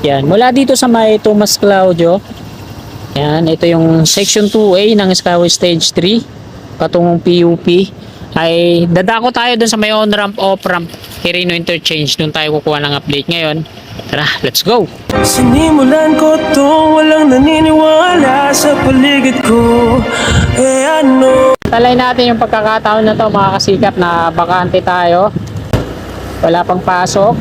Yan, mula dito sa may Tomas Claudio. Yan, ito yung section 2A ng Skyway Stage 3 patungong PUP. Ay dadako tayo dun sa may on-ramp, off-ramp, Quirino Interchange. Dun tayo kukuha ng update ngayon. Tara, let's go! Sinimulan ko to, walang naniniwala sa paligid ko. Ano? Talay natin yung pagkakataon na to mga kasikap na bakante tayo. Wala pang pasok.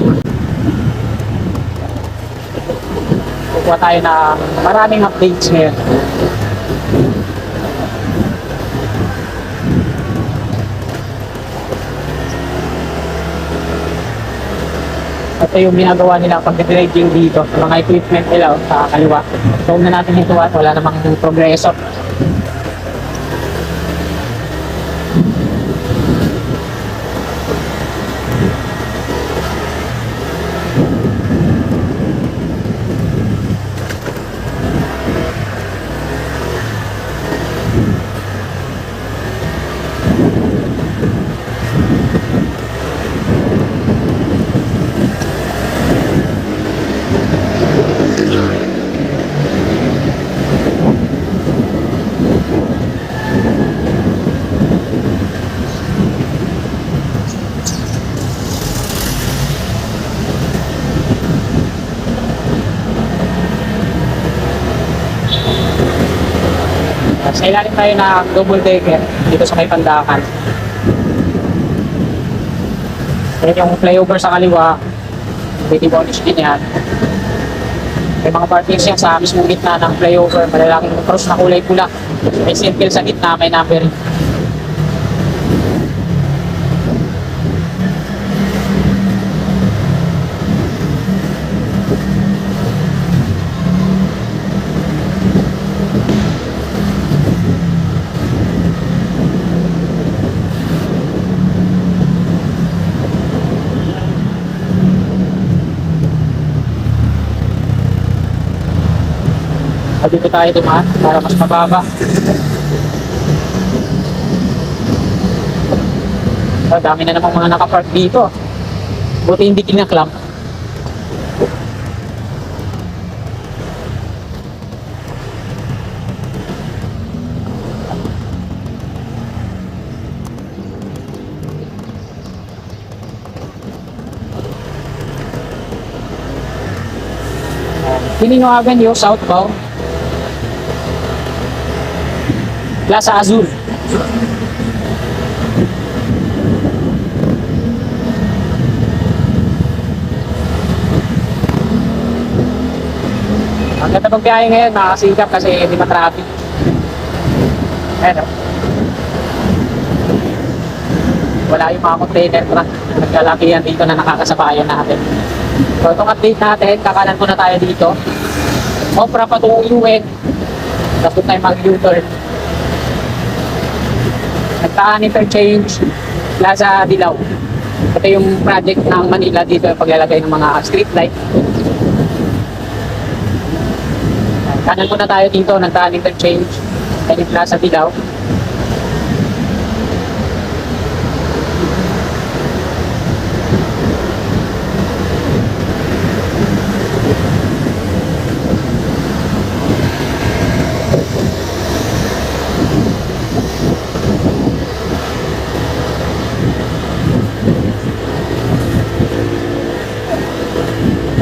Kukuha tayo na maraming updates ngayon. Ito yung ginagawa nila pag-dredging dito. Mga equipment nila sa kaliwa. So na natin ito at wala namang progreso. Sa ilalim tayo na double decker dito sa may Pandakan. Yan yung flyover sa kaliwa. Demolish din yan. May mga parkings yan sa mismong gitna ng flyover. Malalaking cross na kulay pula. May circle sa gitna, may numbering. Dito tayo dumaan para mas mababa. So, dami na namang mga nakapark dito. Buti hindi kinaklam. Quirino Avenue, southbound. Plaza Azul. Ang ganda magbiyahe ngayon, makakasikap kasi hindi matraffic. Ayan o. Wala yung mga container truck na naglalakihan dito na nakakasabayan natin. So itong update natin, kakanan ko na tayo dito. Opera patungong UN. Tapos tayo mag-U-turn. Nagtaan Interchange, Plaza Dilaw. Ito yung project ng Manila dito, yung paglalagay ng mga street light. Kanan muna tayo dito, nagtaan Interchange, and Plaza Dilaw.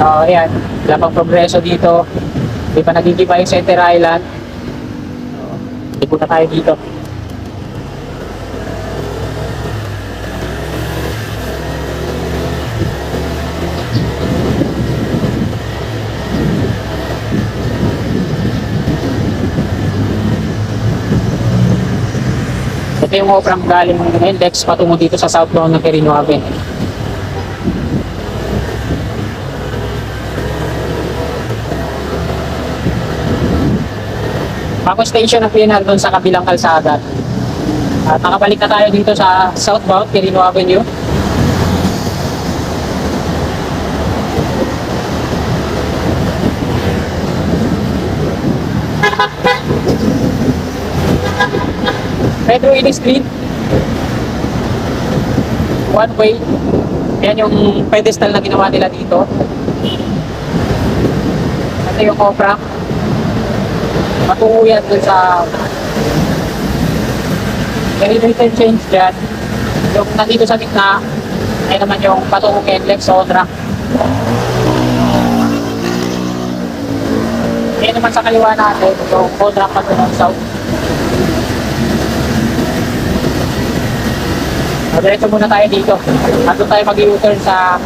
So, ayan. Wala pang progreso dito. Hindi pa nagigiba yung Center Island. So, ipunta tayo dito. Ito yung off-ramp galing ng index patungo dito sa southbound ng Quirino Avenue. Bago station ng PNR doon sa kabilang kalsada. At nakabalik na tayo dito sa southbound Quirino Avenue. Pedro Ely Street. One way. Yan yung pedestal na ginawa nila dito. ito yung Opera. Patungo yan dun sa elevator change dyan. Yung nandito sa gitna, ay naman yung patungong NLEX sa on-ramp. Yan naman sa kaliwa natin, yung on-ramp patungong south. Diretso muna tayo dito. At doon tayo mag-u-turn sa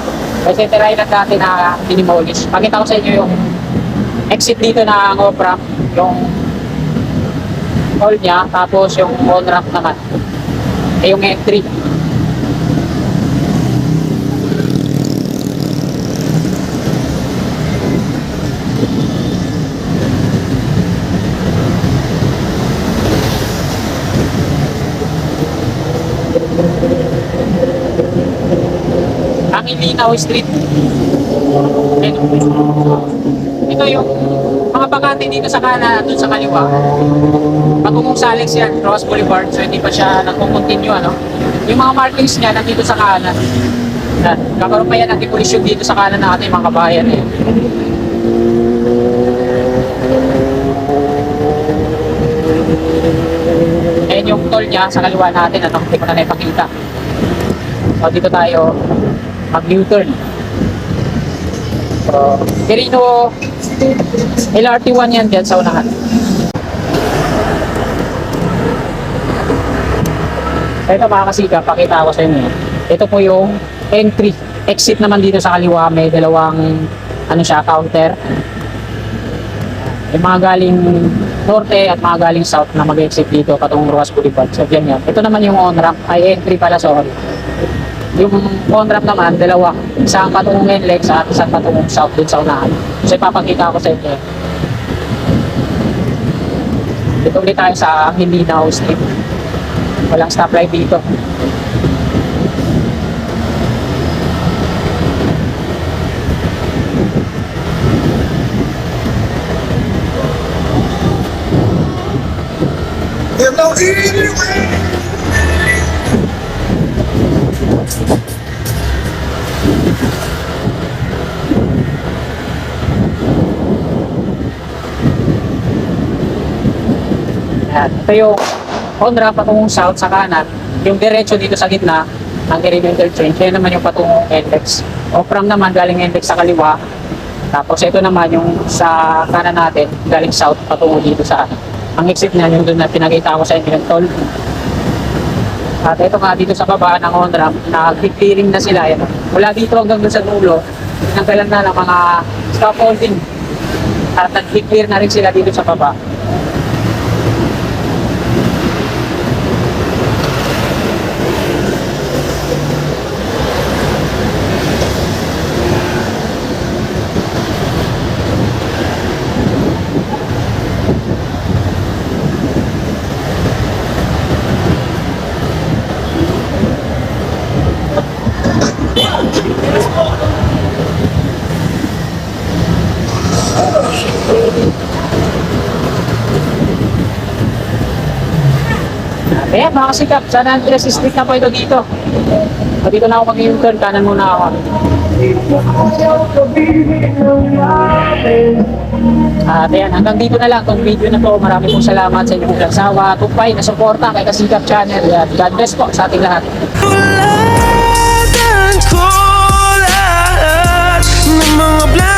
Center Island dati na dinimolish. Pakita ko sa inyo yung exit dito ng off-ramp, yung hall niya, tapos yung on-ramp naman. Yung entry. Ang Ilinaw Street. Ito yung mga bakante dito sa kanan at dun sa kaliwa. Patungong Salex yan, Ross Boulevard. So hindi pa siya nagko-continue, ano. Yung mga markings niya nandito sa kanan. Yan. Kakaroon pa yan ng demolisyon dito sa kanan natin mga kabayan. Ayan yung toll niya sa kaliwa natin. Ano, hindi ko na naipakita. So dito tayo mag-U-turn. So, Quirino LRT1 yan dyan sa unahan. So ito mga kasika, pakita ko sa inyo. Ito po yung entry. Exit naman dito sa kaliwa, may dalawang ano siya, counter. Yung mga galing norte at mga galing south na mag-exit dito patungong Rojas Boulevard. So dyan yan. Ito naman yung on-ramp, ay entry pala, sorry. Yung on-ramp naman, dalawa. Isang patungong NLEX at isang patungong south dun sa unahan. So ipapakita ko sa inyo. Dito ulit tayo sa Ilinaw Street. Walang stoplight dito. There's no easy way. Yan. Ito yung on-ramp patungong south sa kanan. Yung diretso dito sa gitna ng Quirino Interchange. Yan naman yung patungong NLEX. Off-ramp naman galing NLEX sa kaliwa. Tapos ito naman yung sa kanan natin galing south patungo dito sa ang exit niya yung doon na pinakita ko sa inyo yung toll. At ito nga dito sa baba ng on-ramp, nag-clearing na sila. Yan. Mula dito hanggang doon sa dulo, pinanggalan na ng mga scaffolding. At nag-clear na rin sila dito sa baba. Ayan mga kasikap, San Andres Street na po ito dito. So, dito na ako mag-U-turn, kanan muna ako. At ayan, hanggang dito na lang itong video na to. Marami pong salamat sa inyong nagsawa, tupay na suporta kay Kasikap Channel. At God bless po sa ating lahat. Wala ko lahat ng mga